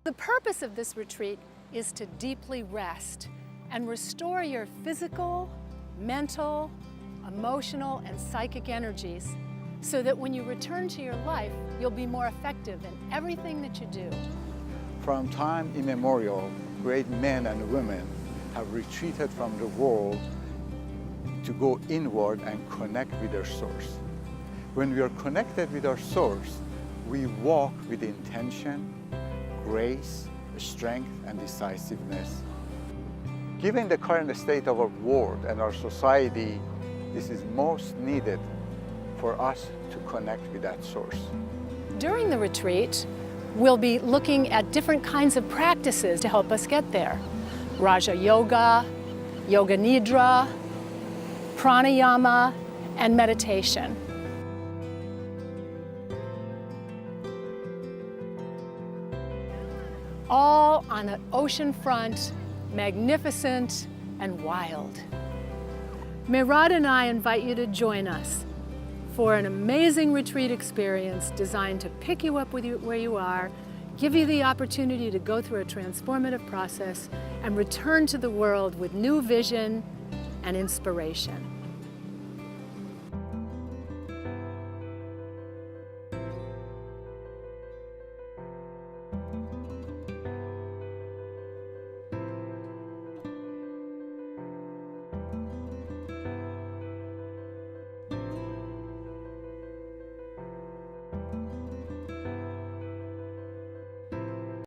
The purpose of this retreat is to deeply rest and restore your physical, mental, emotional, and psychic energies so that when you return to your life, you'll be more effective in everything that you do. From time immemorial, great men and women have retreated from the world to go inward and connect with their source. When we are connected with our source, we walk with intention, grace, strength, and decisiveness. Given the current state of our world and our society, this is most needed for us to connect with that source. During the retreat, we'll be looking at different kinds of practices to help us get there. Raja Yoga, Yoga Nidra, Pranayama, and meditation. All on an ocean front, magnificent and wild. Mirad and I invite you to join us for an amazing retreat experience designed to pick you up where you are, give you the opportunity to go through a transformative process, and return to the world with new vision and inspiration.